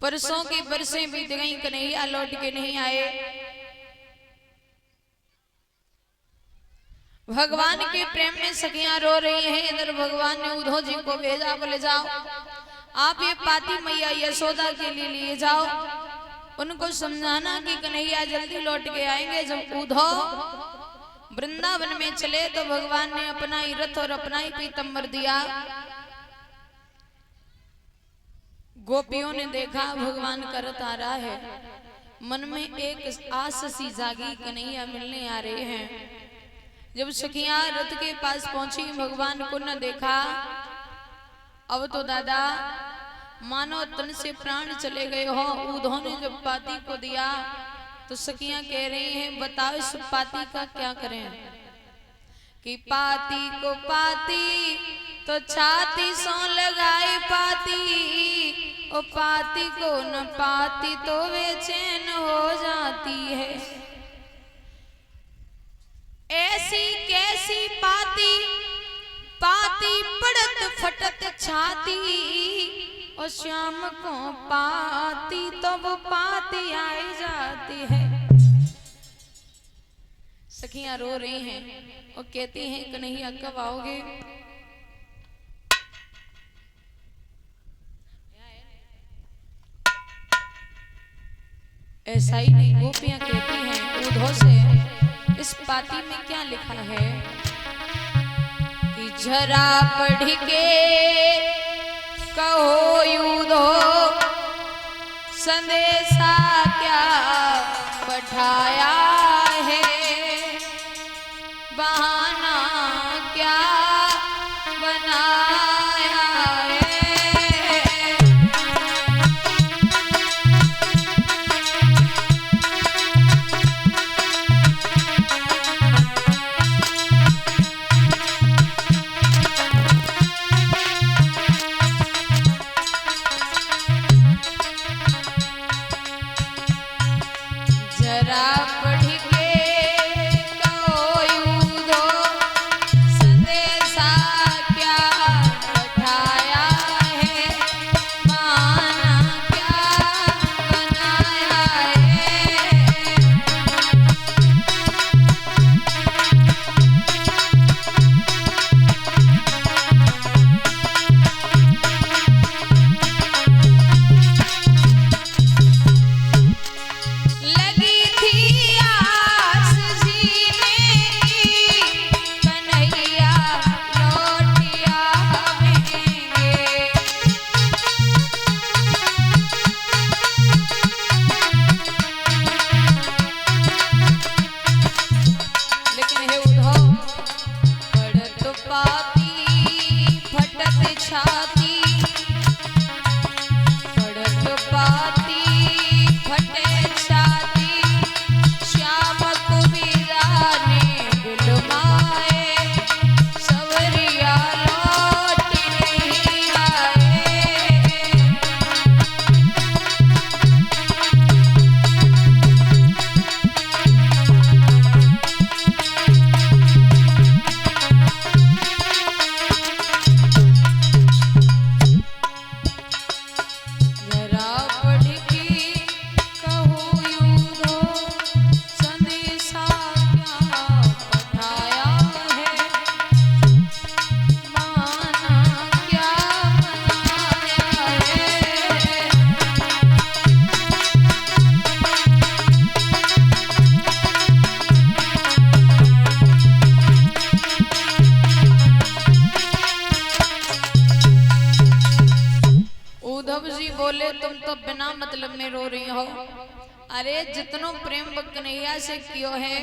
परसों की बरसें बीत गई, कन्हैया लौट के नहीं आए। भगवान के प्रेम में सखियां रो रही हैं। इधर भगवान ने उद्धव जी को भेजा, बोले जाओ आप ये पाती मैया यशोदा के लिए लिए जाओ, उनको समझाना कि कन्हैया जल्दी लौट के आएंगे। जब उद्धव वृंदावन में चले तो भगवान ने अपना ही रथ और अपना ही पीतम्बर दिया। गोपियों ने देखा भगवान का रथ आ रहा है, मन में एक आस सी जागी, कन्हैया मिलने आ रहे हैं। जब सखियां रथ के पास पहुंची, भगवान को न देखा। अब तो दादा मानो तन से प्राण चले गए हो। उद्धव ने जब पाती को दिया तो सखियां कह रही हैं बताओ इस पाती का क्या करें। कि पाती को पाती तो छाती सो लगाए पाती, ओ पाती को न पाती तो बेचैन हो जाती है। ऐसी कैसी पाती, पाती पड़त फटत छाती, और शाम को पाती तो वो पाती आई जाती है। सखियां रो रही हैं और कहती हैं कन्हैया कब आओगे। ऐसा ही नहीं, गोपियां कहती हैं उद्धव से इस पाती में क्या लिखा है कि जरा पढ़ के कहो उद्धव संदेशा क्या पठाया है, बहाना क्या बनाया है। जरा पढ़ के कहो उद्धव संदेशा क्या पठाया है, बहाना क्या बनाया है। लगी थी आस जीने की, कन्हैया लौट आवेंगे। लेकिन हे उद्धव पड़त पाती फटत छाती, पड़त पाती फटे छाती, श्याम कुबीरा ने बुलवाए, सवरिया लौट नहीं आए। जरा पढ़ के कहो उद्धव संदेशा क्या पठाया है, बहाना क्या बनाया है। उद्धव जी बोले तुम तो बिना मतलब में रो रही हो। अरे जितनो प्रेम कन्हैया से कियो है,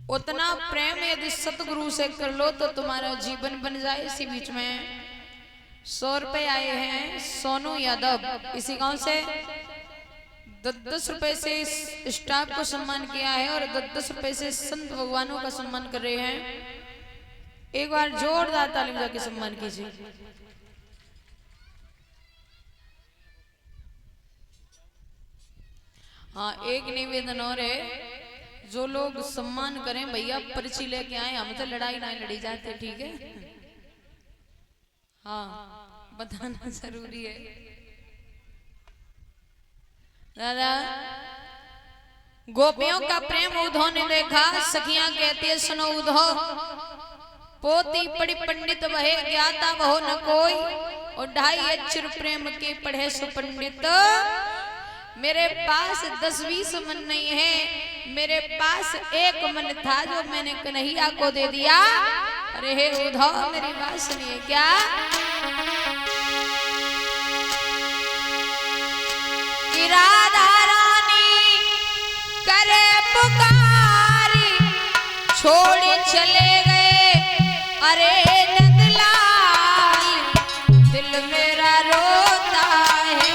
उतना प्रेम यदि सतगुरु से कर लो तो तुम्हारा जीवन बन जाए। इसी बीच में 100 रुपए आए हैं सोनू यादव इसी गांव से, 10-10 रुपए से इस स्टाफ को सम्मान किया है और 10-10 रुपए से संत भगवानों का सम्मान कर रहे हैं। एक बार जोरदार ताली बजा के सम्मान कीजिए। हाँ, एक निवेदन और है, जो लोग सम्मान करें भैया पर्ची लेके आए, हम तो लड़ाई नहीं लड़ी जाते, ठीक है। हाँ, बताना जरूरी है दादा। गोपियों का प्रेम उद्धव ने देखा। सखियां कहती है सुनो उद्धव, पोती पड़ी पंडित वहे ज्ञाता वहो न कोई, और 2.5 अक्षर प्रेम के पढ़े सो पंडित। मेरे पास 10-20 मन नहीं है, मेरे पास एक मन था जो मैंने कन्हैया को दे दिया। अरे हे उद्धव मेरी बात सुनिए क्या। राधा रानी करे पुकारी, छोड़ चले गए अरे नंदलाल, दिल मेरा रोता है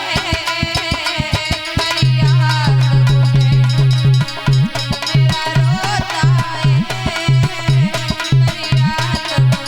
फरियाद में, दिल मेरा रोता है फरियाद में।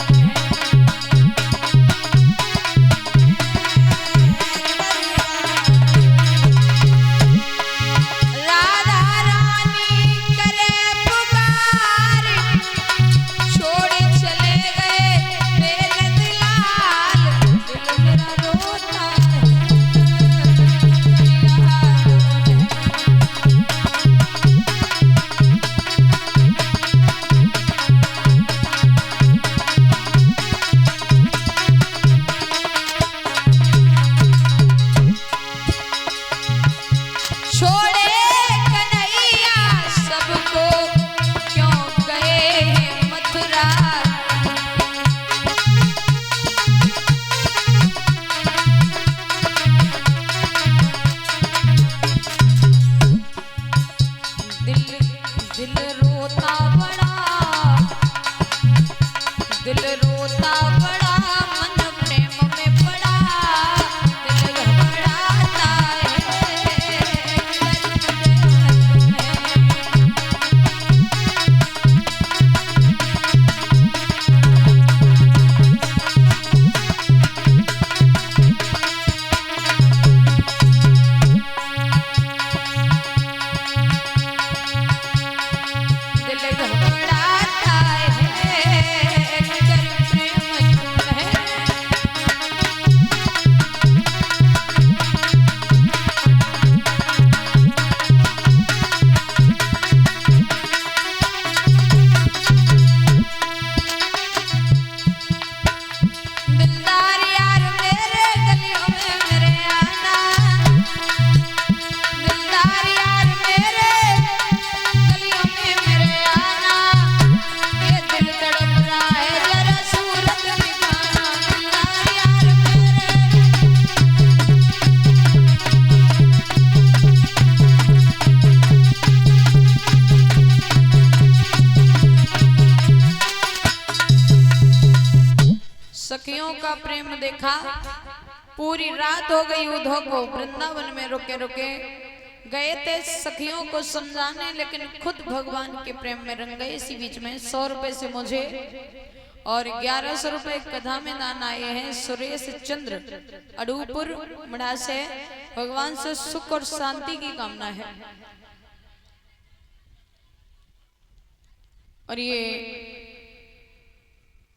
सखियों का प्रेम देखा। पूरी रात हो गई उद्धव को वृंदावन में रुके रुके। गए थे सखियों को समझाने, लेकिन खुद भगवान के प्रेम में रंग गए। इसी बीच में 100 रुपए से मुझे और 1100 रुपए कथा में दान आए हैं। सुरेश चंद्र अडूपुर मढ़ा से। भगवान से सुख और शांति की कामना है। और ये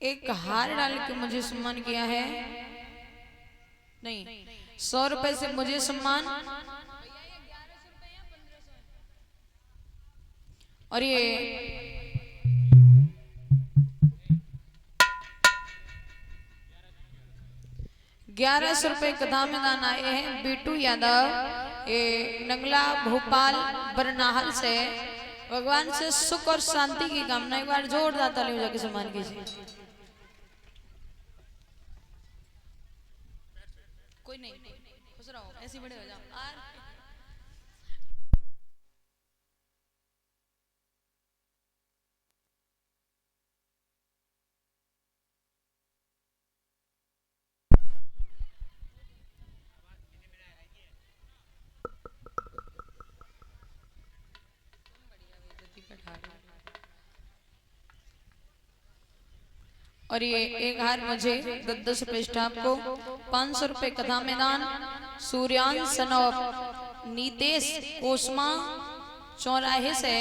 एक हार डाल के मुझे सम्मान किया है। नहीं, 100 रुपए से मुझे सम्मान। और ये 1100 रुपए कथा में दान आए हैं। बीटू यादव ये नंगला भोपाल बरनाहल से। भगवान से सुख और शांति की कामना। एक बार जोरदार ताली बजा के सम्मान कीजिए। कोई नहीं, खुश रहो, ऐसे बड़े हो जाओ। और ये एक हार मुझे 10 रुपए स्टाफ को। 500 रुपए कथा में दान। सूर्यांश सनौप नीतेश ओस्मा चौराहे से।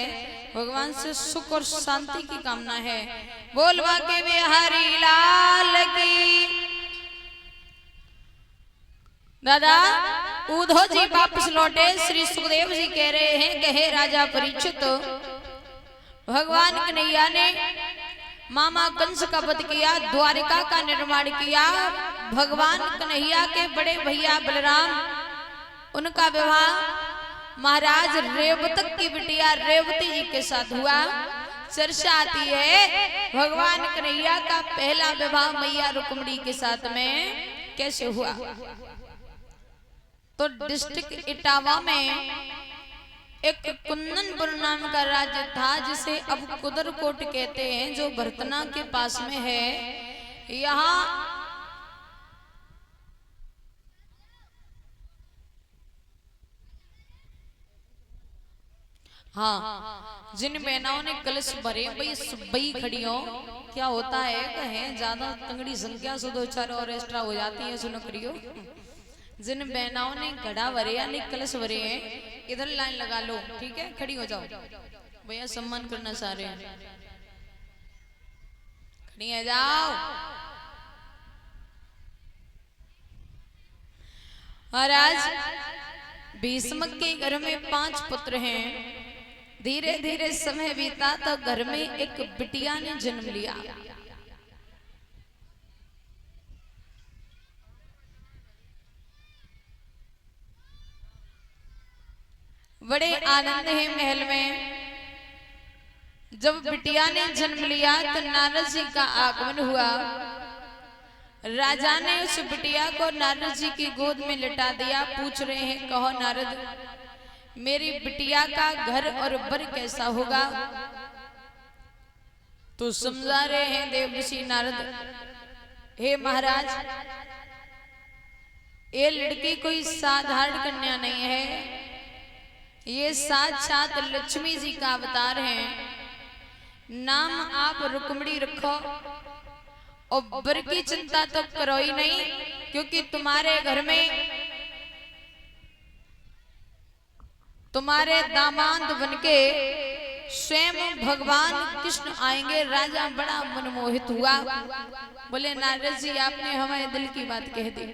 भगवान से सुख और शांति की कामना है। बोल बाके बिहारी लाल की। दादा उद्धव जी वापस लौटे। श्री सुखदेव जी कह रहे हैं कहे राजा परीक्षित, भगवान कन्हैया ने मामा कंस का वध किया, द्वारिका का निर्माण किया। भगवान कन्हैया के बड़े भैया बलराम, उनका विवाह महाराज रेवतक की बिटिया रेवती जी के साथ हुआ। चर्चा आती है भगवान कन्हैया का पहला विवाह मैया रुक्मिणी के साथ में कैसे हुआ। तो डिस्ट्रिक्ट इटावा में एक कुंदनपुर नाम का राज्य था, जिसे अब कुदरकोट कहते हैं, जो भरतना के पास में है। यहाँ हाँ, जिन बहनाओं ने कलश भरे भाई सुबई खड़ी हो, क्या होता है कहें ज्यादा तंगड़ी संख्या से दो चार और एक्स्ट्रा हो जाती है। सुनो करियो, जिन बहनाओं ने घड़ा भरे यानी कलश भरे हैं, इधर लाइन लगा लो, ठीक है, खड़ी हो जाओ। भैया सम्मान करना चाह रहे हैं, खड़ी है जाओ। महाराज भीष्म के घर में 5 पुत्र हैं। धीरे धीरे समय बीता तो घर में एक बिटिया ने जन्म लिया। बड़े आनंद है महल में। जब बिटिया ने जन्म लिया तो नारद जी का आगमन हुआ। राजा ने उस बिटिया को नारद जी की गोद में लिटा दिया। पूछ रहे हैं कहो नारद, मेरी बिटिया का घर और बर कैसा होगा। तो समझा रहे हैं देव ऋषि नारद, हे महाराज, ये लड़की कोई साधारण कन्या नहीं है, ये साक्षात लक्ष्मी जी का अवतार है। नाम आप रुक्मिणी रखो और बर की चिंता तो करो ही नहीं, क्योंकि तुम्हारे घर में तुम्हारे दामाद बनके स्वयं भगवान कृष्ण आएंगे। राजा बड़ा मनमोहित हुआ। बोले नारद जी, आपने हमारे दिल की बात कह दी।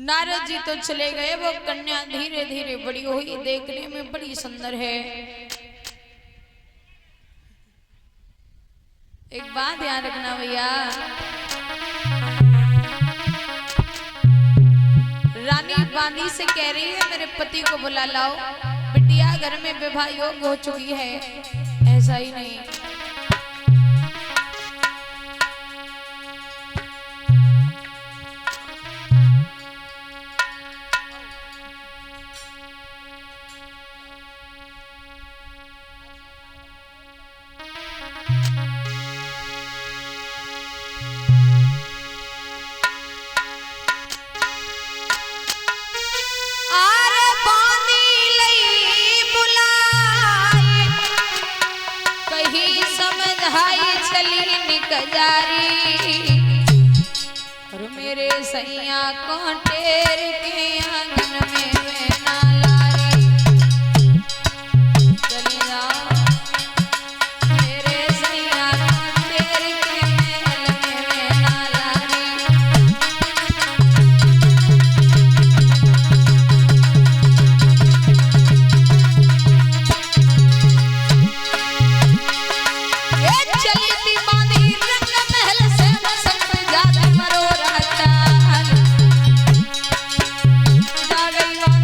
नारद जी तो चले गए। वो कन्या धीरे धीरे बड़ी हुई, देखने में बड़ी सुंदर है। एक बात याद रखना भैया, रानी बांदी से कह रही है मेरे पति को बुला लाओ, बिटिया घर में विवाह योग्य हो चुकी है। ऐसा ही नहीं, और मेरे सैया को टेर के आंगन में ना लारी। चले जाओ मेरे सैया को टेर के महल में ना लारी। चली थी बांधी रंग महल से जाती मरो रहता जा गई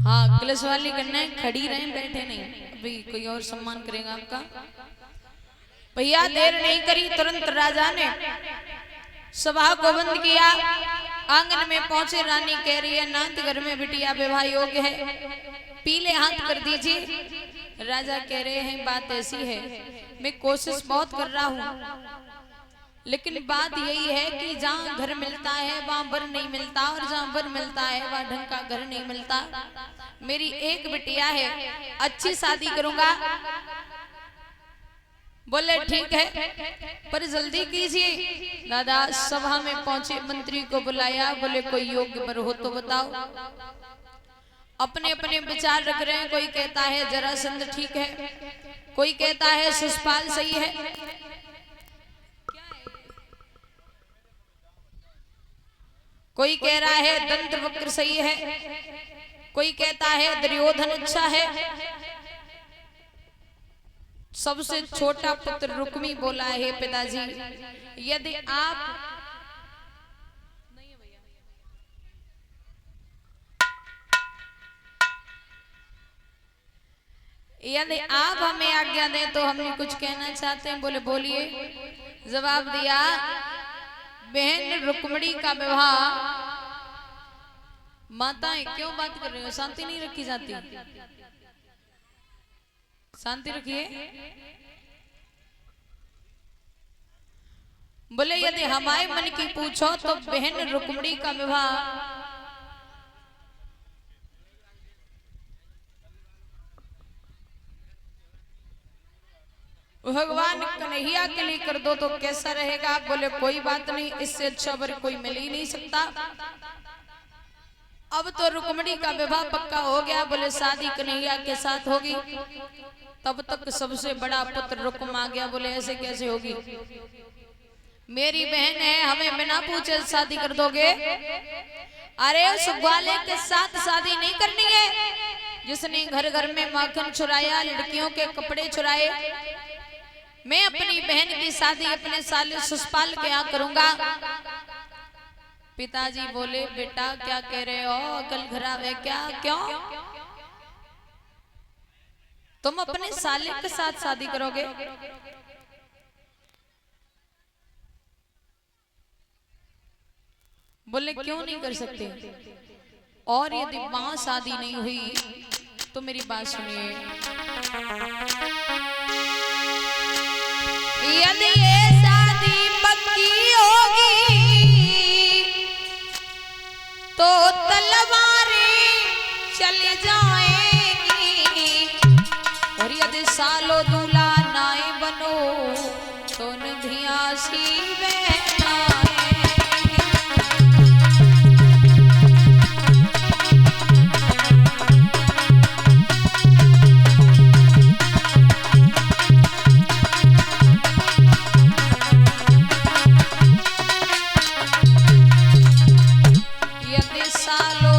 हाँ कलश वाली करना है, खड़ी रहे बैठे नहीं, अभी कोई और सम्मान करेगा आपका। भैया देर नहीं करी, तुरंत राजा ने सभा को बंद किया। आंगन में पहुंचे, रानी कह रही है नाथ घर में बिटिया विवाह योग्य है, पीले हाथ कर दीजिए। राजा कह रहे हैं बात ऐसी है, मैं कोशिश बहुत कर रहा हूँ, लेकिन बात यही है कि जहाँ घर मिलता है वहाँ वर नहीं मिलता, और जहाँ वर मिलता है वहाँ ढंग का घर नहीं मिलता। मेरी एक बिटिया है, अच्छी शादी करूंगा। बोले ठीक है, पर जल्दी कीजिए। दादा सभा में पहुंचे, मंत्री को बुलाया, बोले कोई योग्य वर हो तो बताओ। अपने अपने विचार रख रहे हैं, कोई कहता है जरासंध ठीक है, कोई कहता है शिशुपाल सही है, कोई कह रहा है दंतवक्र सही है, कोई कहता है दुर्योधन अच्छा है। सबसे छोटा पुत्र रुक्मी बोला है पिताजी यदि आप हमें आज्ञा दें तो हमने कुछ कहना चाहते हैं। बोले बोलिए। जवाब दिया, बहन रुक्मणी का विवाह। माताएं क्यों बात कर रही हो, शांति नहीं रखी जाती, शांति रखिए। बोले यदि हमारे मन की पूछो तो बहन रुक्मणी का विवाह भगवान कन्हैया के लिए कर दो तो कैसा रहेगा। बोले कोई बात नहीं, इससे अच्छा वर कोई मिल ही नहीं सकता। अब तो रुक्मणी का विवाह पक्का हो गया। बोले शादी कन्हैया के साथ होगी। तब तक सबसे बड़ा पुत्र रुक्म आ गया। बोले ऐसे कैसे होगी, मेरी बहन है, हमें बिना पूछे शादी कर दोगे। अरे उस ग्वाले के साथ शादी नहीं करनी है जिसने घर घर में माखन चुराया, लड़कियों के कपड़े चुराए। मैं अपनी बहन की शादी अपने साले शिशुपाल के यहाँ करूंगा। पिताजी बोले बेटा क्या कह रहे हो, अकल खराब है क्या? क्यों? तुम अपने साले के साथ शादी करोगे? बोले क्यों नहीं कर सकते? और यदि वहां शादी नहीं हुई तो मेरी बात सुनिए। यदि ये शादी पक्की होगी तो तलवारें चले जाएंगी, और यदि सालो दूल्हा नाई बनो तो नदियां सी बहनाएंगी। यदि सालो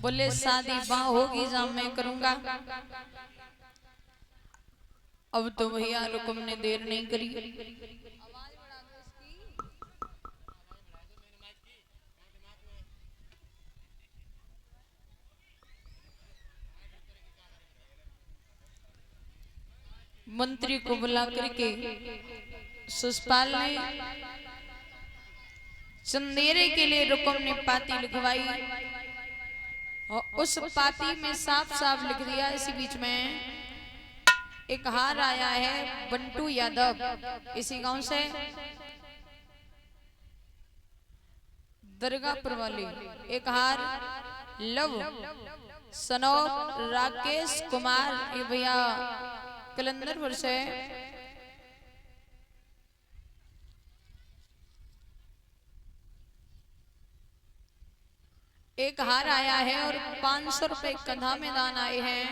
बोले शादी वहां होगी जहां मैं करूंगा। अब तो भैया रुकुम ने देर नहीं करी। मंत्री को बुला करके सुषपाल ने चंदेरे के लिए रुकुम ने पाती लिखवाई और उस पाती में साफ साफ लिख दिया, इसी बीच में एक हार आया है बंटू यादव, इसी गांव से दरगाहपुर वाली। एक हार लव सनोप राकेश कुमार, ये भैया कलंदरपुर से। एक हार आया है और 500 रुपए कंधा में दान आए हैं।